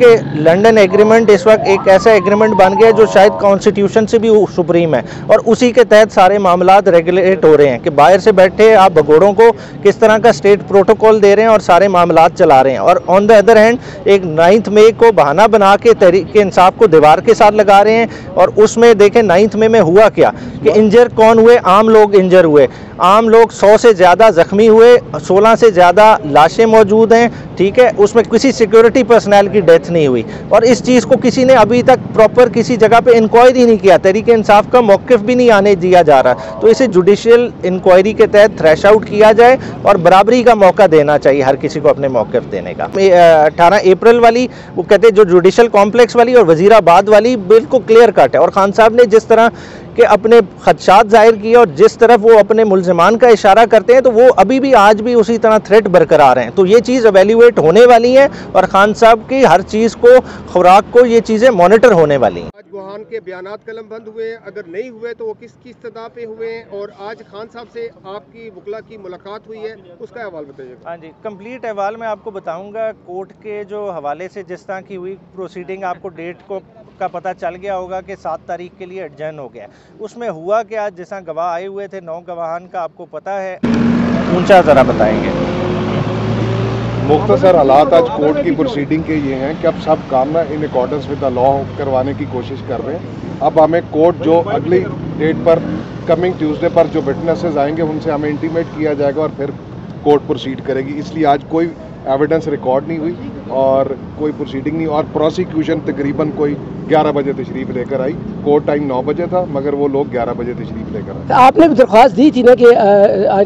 कि London agreement इस वक्त एक ऐसा एग्रीमेंट बन गया जो शायद कॉन्स्टिट्यूशन से भी सुप्रीम है, और उसी के तहत सारे मामलात रेगुलेट हो रहे हैं कि बाहर से बैठे आप भगोड़ों को किस तरह का स्टेट प्रोटोकॉल दे रहे हैं और सारे मामलात चला रहे हैं। और ऑन द अदर हैंड एक 9 मई को बहाना बना के तहरीक इंसाफ को दीवार के साथ लगा रहे हैं। और उसमें देखें 9 मई में हुआ क्या कि इंजर कौन हुए, आम लोग इंजर हुए, आम लोग 100 से ज़्यादा ज़ख्मी हुए, 16 से ज़्यादा लाशें मौजूद हैं, ठीक है। उसमें किसी सिक्योरिटी पर्सनल की डेथ नहीं हुई, और इस चीज़ को किसी ने अभी तक प्रॉपर किसी जगह पे इंक्वायरी नहीं किया, तहरीक इंसाफ का मौक़िफ़ भी नहीं आने दिया जा रहा। तो इसे जुडिशियल इंक्वायरी के तहत थ्रेश आउट किया जाए और बराबरी का मौका देना चाहिए हर किसी को अपने मौक़िफ़ देने का। 18 अप्रैल वाली वो कहते हैं जो जुडिशल कॉम्प्लेक्स वाली और वज़ीराबाद वाली बिल्कुल क्लियर कट है, और खान साहब ने जिस तरह के अपने खदशात जाहिर किए और जिस तरफ वो अपने मुल्ज़िमान का इशारा करते हैं, तो वो अभी भी आज भी उसी तरह थ्रेट बरकरार हैं। तो ये चीज़ एवेल्यूएट होने वाली है और खान साहब की हर चीज़ को, खुराक को, ये चीज़ें मॉनिटर होने वाली हैं। आज गुहान के बयानात कलमबंद हुए, अगर नहीं हुए तो वो किस सतह पे हुए, और आज खान साहब से आपकी वकला की मुलाकात हुई है, उसका अहवाल बताइए। हाँ जी, कंप्लीट अहवाल मैं आपको बताऊंगा। कोर्ट के जो हवाले से जिस तरह की हुई प्रोसीडिंग, आपको डेट को का पता चल गया होगा कि 7 तारीख के लिए एडजर्न हो गया। उसमें हुआ कि आज जैसा गवाह आए हुए थे 9 गवाहान का आपको पता है, ऊंचा ज़रा बताएंगे। मुख्तसर हालात आज कोर्ट की प्रोसीडिंग के ये हैं कि अब सब काम ना in accordance with the law करवाने की कोशिश कर रहे हैं। अब हमें कोर्ट जो अगली डेट पर कमिंग ट्यूसडे पर जो विटनेसेस आएंगे उनसे हमें इंटीमेट किया जाएगा और फिर कोर्ट प्रोसीड करेगी। इसलिए आज कोई एविडेंस रिकॉर्ड नहीं हुई और कोई प्रोसीडिंग नहीं, और प्रोसिक्यूशन तकरीबन कोई 11 बजे तशरीफ़ लेकर आई। कोर्ट टाइम 9 बजे था, मगर वो लोग 11 बजे तशरीफ़ लेकर आए। तो आपने भी दरख्वास्त दी थी ना कि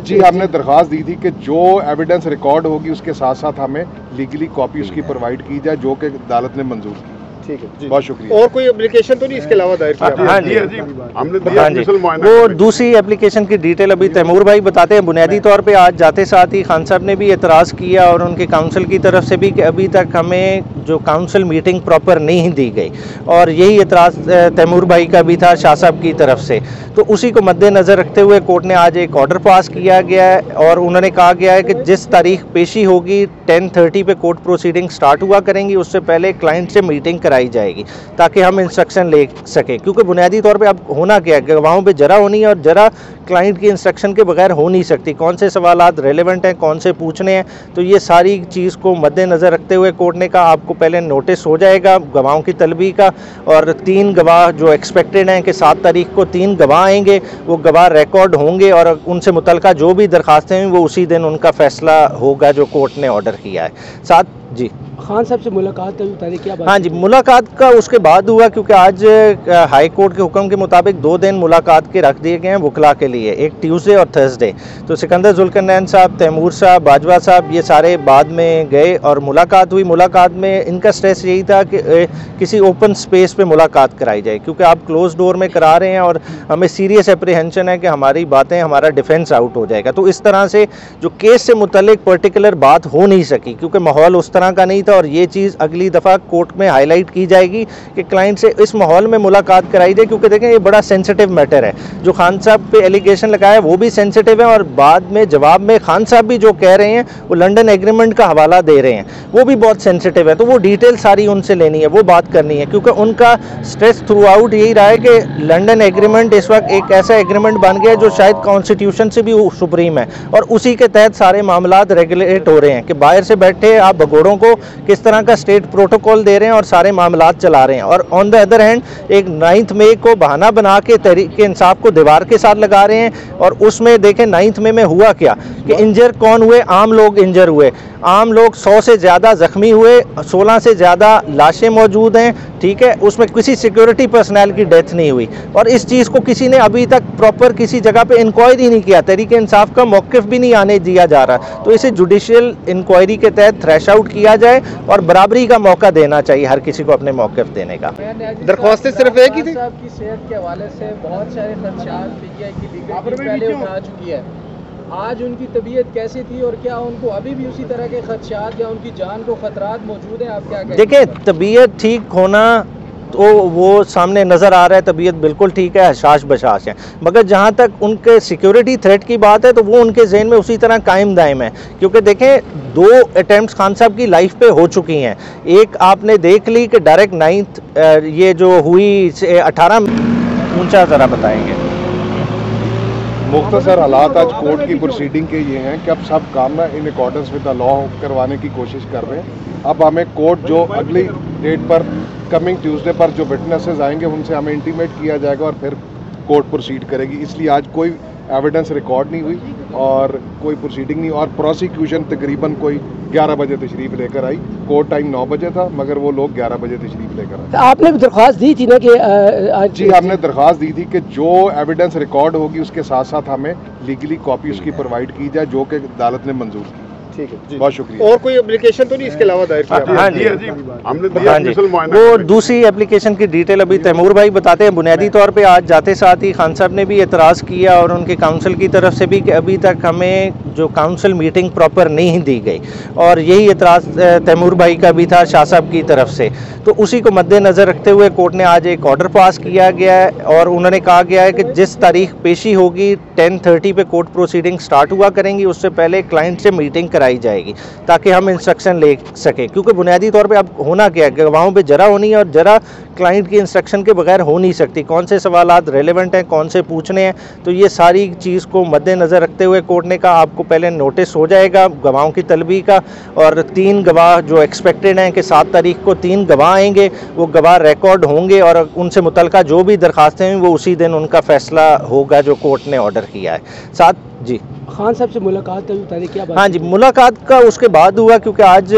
जी, हमने दरख्वास्त दी थी कि जो एविडेंस रिकॉर्ड होगी उसके साथ साथ हमें लीगली कॉपी उसकी प्रोवाइड की जाए, जो कि अदालत ने मंजूर की। ठीक है जी, बहुत शुक्रिया। और कोई एप्लीकेशन तो नहीं इसके अलावा दायर किया? हाँ जी, हमने वो दूसरी एप्लीकेशन की डिटेल अभी तैमूर भाई बताते हैं। बुनियादी तौर पे आज जाते साथ ही खान साहब ने भी एतराज़ किया और उनके काउंसिल की तरफ से भी कि अभी तक हमें जो काउंसिल मीटिंग प्रॉपर नहीं दी गई, और यही एतराज़ तैमूर भाई का भी था शाह साहब की तरफ से। तो उसी को मद्देनज़र रखते हुए कोर्ट ने आज एक ऑर्डर पास किया गया है, और उन्होंने कहा गया है कि जिस तारीख पेशी होगी 10:30 पे कोर्ट प्रोसीडिंग स्टार्ट हुआ करेंगी, उससे पहले क्लाइंट से मीटिंग कराई जाएगी ताकि हम इंस्ट्रक्शन ले सकें। क्योंकि बुनियादी तौर पे अब होना क्या है, गवाहों पे जरा होनी है और जरा क्लाइंट की इंस्ट्रक्शन के बगैर हो नहीं सकती। कौन से सवालात रेलेवेंट हैं, कौन से पूछने हैं, तो ये सारी चीज़ को मद्देनज़र रखते हुए कोर्ट ने कहा आपको पहले नोटिस हो जाएगा गवाहों की तलबी का, और 3 गवाह जो एक्सपेक्टेड हैं कि 7 तारीख को 3 गवाह आएंगे, वो गवाह रिकॉर्ड होंगे और उनसे मुतल्लिका जो भी दरखास्तें हैं वो उसी दिन उनका फ़ैसला होगा जो कोर्ट ने ऑर्डर किया है। साथ जी खान साहब से मुलाकात का भी बता दें क्या बात? हाँ जी, मुलाकात का उसके बाद हुआ, क्योंकि आज हाई कोर्ट के हुक्म के मुताबिक 2 दिन मुलाकात के रख दिए गए हैं वकला के लिए, एक ट्यूसडे और थर्सडे। तो सिकंदर जुल्करनैन साहब, तैमूर साहब, बाजवा साहब, ये सारे बाद में गए और मुलाकात हुई। मुलाकात में इनका स्ट्रेस यही था कि किसी ओपन स्पेस पे मुलाकात कराई जाए, क्योंकि आप क्लोज डोर में करा रहे हैं और हमें सीरियस एप्रीहेंशन है कि हमारी बातें, हमारा डिफेंस आउट हो जाएगा। तो इस तरह से जो केस से मुतल्लिक पर्टिकुलर बात हो नहीं सकी, क्योंकि माहौल उस तरह का नहीं था। और ये चीज़ अगली दफ़ा कोर्ट में हाईलाइट की जाएगी कि क्लाइंट से इस माहौल में मुलाकात कराई जाए, क्योंकि देखें ये बड़ा सेंसिटिव मैटर है। जो खान साहब पे एलिगेशन लगाया वो भी सेंसिटिव है, और बाद में जवाब में खान साहब भी जो कह रहे हैं वो लंदन एग्रीमेंट का हवाला दे रहे हैं, वो भी बहुत सेंसिटिव है। तो वो डिटेल सारी उनसे लेनी है, वो बात करनी है, क्योंकि उनका स्ट्रेस थ्रू आउट यही रहा है कि लंदन एग्रीमेंट इस वक्त एक ऐसा एग्रीमेंट बन गया जो शायद कॉन्स्टिट्यूशन से भी सुप्रीम है, और उसी के तहत सारे मामलात रेगुलेट हो रहे हैं कि बाहर से बैठे आप भगोड़ों को किस तरह का स्टेट प्रोटोकॉल दे रहे हैं और सारे मामलात चला रहे हैं। और ऑन द अदर हैंड एक 9 मई को बहाना बना के तहरीक इंसाफ को दीवार के साथ लगा रहे हैं। और उसमें देखें 9 मई में हुआ क्या कि इंजर कौन हुए, आम लोग इंजर हुए, आम लोग 100 से ज़्यादा ज़ख्मी हुए, 16 से ज़्यादा लाशें मौजूद हैं, ठीक है। उसमें किसी सिक्योरिटी पर्सनल की डेथ नहीं हुई, और इस चीज़ को किसी ने अभी तक प्रॉपर किसी जगह पे इंक्वायरी नहीं किया, तहरीक इंसाफ का मौक़िफ़ भी नहीं आने दिया जा रहा। तो इसे जुडिशियल इंक्वायरी के तहत थ्रेश आउट किया जाए और बराबरी का मौका देना चाहिए हर किसी को अपने मौक़िफ़ देने का। दरख्वास्तें सिर्फ एक ही थी। साहब की सेहत के हवाले से बहुत सारे खदशात पीटीआई की लीगल टीम पहले उठा चुकी है। आज उनकी तबीयत कैसी थी और क्या उनको अभी भी उसी तरह के खदशात या उनकी जान को खतरात मौजूद हैं? आप क्या कहें? देखिए, तबीयत ठीक होना तो वो सामने नज़र आ रहा है, तबीयत बिल्कुल ठीक है, हशाश बशाश है। मगर जहाँ तक उनके सिक्योरिटी थ्रेट की बात है तो वो उनके जहन में उसी तरह कायम दायम है, क्योंकि देखें 2 अटैम्प्ट्स खान साहब की लाइफ पे हो चुकी हैं। एक आपने देख ली कि डायरेक्ट 9th ये जो हुई 18 ऊंचा ज़रा बताएंगे। मुख्तसर हालात आज कोर्ट की प्रोसीडिंग के ये हैं कि अब सब काम ना in accordance with the law करवाने की कोशिश कर रहे हैं। अब हमें कोर्ट जो अगली डेट पर कमिंग ट्यूसडे पर जो विटनेसेस आएंगे उनसे हमें इंटीमेट किया जाएगा और फिर कोर्ट प्रोसीड करेगी। इसलिए आज कोई एविडेंस रिकॉर्ड नहीं हुई और कोई प्रोसीडिंग नहीं, और प्रोसिक्यूशन तकरीबन कोई 11 बजे तशरीफ़ लेकर आई। कोर्ट टाइम 9 बजे था मगर वो लोग 11 बजे तशरीफ़ लेकर आए। तो आपने भी दरख्वास्त दी थी ना कि जी, हमने दरख्वास्त दी थी कि जो एविडेंस रिकॉर्ड होगी उसके साथ साथ हमें लीगली कॉपी उसकी प्रोवाइड की जाए, जो कि अदालत ने मंजूर की। ठीक है जी, बहुत शुक्रिया। और कोई एप्लीकेशन तो नहीं इसके अलावा दायर किया? हाँ जी, हमने हाँ जी, वो दूसरी एप्लीकेशन की डिटेल अभी तैमूर भाई बताते हैं। बुनियादी तौर पे आज जाते साथ ही खान साहब ने भी एतराज़ किया और उनके काउंसिल की तरफ से भी कि अभी तक हमें जो काउंसिल मीटिंग प्रॉपर नहीं दी गई, और यही एतराज़ तैमूर भाई का भी था शाह साहब की तरफ से। तो उसी को मद्देनज़र रखते हुए कोर्ट ने आज एक ऑर्डर पास किया गया है और उन्होंने कहा गया है कि जिस तारीख पेशी होगी 10:30 पे कोर्ट प्रोसीडिंग स्टार्ट हुआ करेंगी, उससे पहले क्लाइंट से मीटिंग कराई जाएगी ताकि हम इंस्ट्रक्शन ले सकें। क्योंकि बुनियादी तौर पे अब होना क्या है, गवाहों पे जरा होनी है और जरा क्लाइंट की इंस्ट्रक्शन के बगैर हो नहीं सकती। कौन से सवालात रेलेवेंट हैं, कौन से पूछने हैं, तो ये सारी चीज़ को मद्देनज़र रखते हुए कोर्ट ने कहा आपको पहले नोटिस हो जाएगा गवाहों की तलबी का, और 3 गवाह जो एक्सपेक्टेड हैं कि 7 तारीख को 3 गवाह आएंगे, वो गवाह रिकॉर्ड होंगे और उनसे मुतल्लिका जो भी दरखास्तें हैं वो उसी दिन उनका फैसला होगा जो कोर्ट ने ऑर्डर किया है। साथ जी खान साहब से मुलाकात है, बताइए क्या बात? हाँ जी, मुलाकात का उसके बाद हुआ क्योंकि आज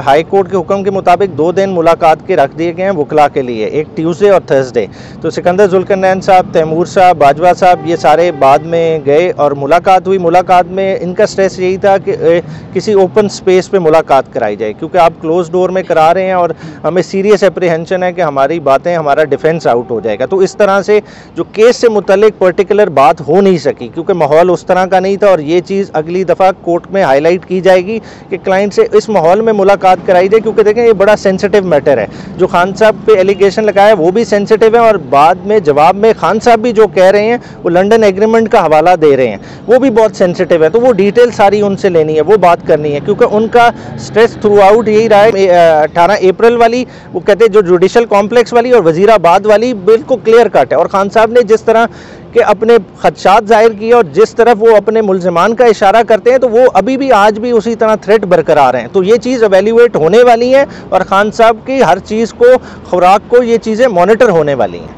हाई कोर्ट के हुक्म के मुताबिक 2 दिन मुलाकात के रख दिए गए हैं वकला के लिए, एक ट्यूसडे और थर्सडे। तो सिकंदर जुल्करनैन साहब, तैमूर साहब, बाजवा साहब ये सारे बाद में गए और मुलाकात हुई। मुलाकात में इनका स्ट्रेस यही था कि किसी ओपन स्पेस पे मुलाकात कराई जाए, क्योंकि आप क्लोज डोर में करा रहे हैं और हमें सीरियस एप्रीहेंशन है कि हमारी बातें, हमारा डिफेंस आउट हो जाएगा। तो इस तरह से जो केस से मुतल्लिक पर्टिकुलर बात हो नहीं सकी क्योंकि माहौल उस तरह का नहीं था, और ये चीज़ अगली दफ़ा कोर्ट में हाईलाइट की जाएगी कि क्लाइंट से इस माहौल में मुलाकात कराई जाए, क्योंकि देखें ये बड़ा सेंसिटिव मैटर है। जो खान साहब पे एलिगेशन लगाया वो भी सेंसिटिव है, और बाद में जवाब में खान साहब भी जो कह रहे हैं वो लंदन एग्रीमेंट का हवाला दे रहे हैं, वो भी बहुत सेंसिटिव है। तो वो डिटेल सारी उनसे लेनी है, वो बात करनी है, क्योंकि उनका स्ट्रेस थ्रू आउट यही रहा है। 18 अप्रैल वाली वो कहते हैं जो जुडिशल कॉम्प्लेक्स वाली और वजीराबाद वाली बिल्कुल क्लियर कट है, और खान साहब ने जिस तरह कि अपने खदशात जाहिर किए और जिस तरफ वो अपने मुल्ज़िमान का इशारा करते हैं, तो वो अभी भी आज भी उसी तरह थ्रेट बरकरार हैं। तो ये चीज़ एवेल्यूएट होने वाली है और खान साहब की हर चीज़ को, खुराक को, ये चीज़ें मॉनिटर होने वाली हैं।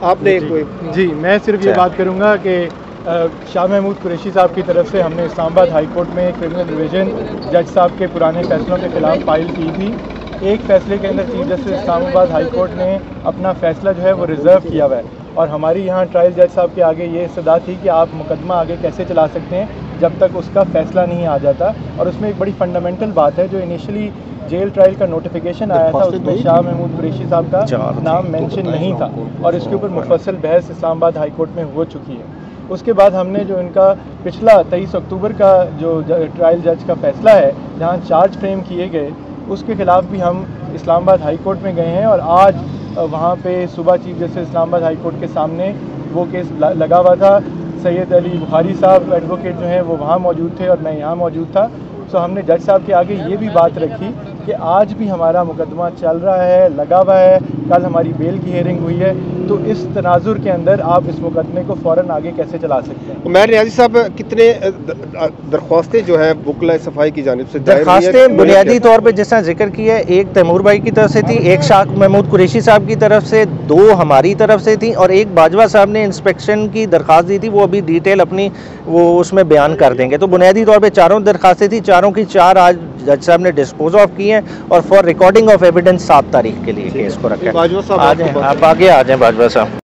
आपने जी, मैं सिर्फ ये बात करूँगा कि शाह महमूद कुरैशी साहब की तरफ से हमने इस्लामाबाद हाई कोर्ट में क्रिमिनल डिवीज़न जज साहब के पुराने फैसलों के खिलाफ फाइल की थी। एक फैसले के अंदर chief justice Islamabad high court ने अपना फैसला जो है वो रिज़र्व किया हुआ है, और हमारी यहाँ ट्रायल जज साहब के आगे ये सदा थी कि आप मुकदमा आगे कैसे चला सकते हैं जब तक उसका फैसला नहीं आ जाता। और उसमें एक बड़ी फंडामेंटल बात है, जो इनिशियली जेल ट्रायल का नोटिफिकेशन आया था उसमें शाह महमूद कुरैशी साहब का नाम मेंशन नहीं था, और इसके ऊपर मुफस्सल बहस इस्लामाबाद हाई कोर्ट में हो चुकी है। उसके बाद हमने जो इनका पिछला 23 अक्टूबर का जो ट्रायल जज का फैसला है जहाँ चार्ज फ्रेम किए गए, उसके ख़िलाफ़ भी हम इस्लामाबाद हाई कोर्ट में गए हैं, और आज वहाँ पे सुबह chief justice Islamabad high court के सामने वो केस लगा हुआ था। सैयद अली बुखारी साहब एडवोकेट जो हैं वो वहाँ मौजूद थे और मैं यहाँ मौजूद था। सो हमने जज साहब के आगे ये भी बात रखी कि आज भी हमारा मुकदमा चल रहा है, लगा हुआ है, कल हमारी बेल की हियरिंग हुई है, तो इस तनाजुर के अंदर आप इस मुकदमे को फ़ौरन आगे कैसे चला सकते हैं? उमैर नियाज़ी साहब, कितने दरख्वास्तें जो है वकला सफाई की जानिब से दरख्वास्तें बुनियादी तौर पर जैसा जिक्र किया है, एक तैमूर भाई की तरफ से थी, एक शाह महमूद कुरैशी साहब की तरफ से, 2 हमारी तरफ से थी, और एक बाजवा साहब ने इंस्पेक्शन की दरख्वास्त दी थी। वो अभी डिटेल अपनी वो उसमें बयान कर देंगे। तो बुनियादी तौर पर 4 दरख्वास्तें थी, 4 की 4 आज जज साहब ने डिस्पोज ऑफ की हैं, और फॉर रिकॉर्डिंग ऑफ एविडेंस 7 तारीख के लिए केस को रखा है। बाजवा साहब आप आगे आ जाएं बाजवा साहब।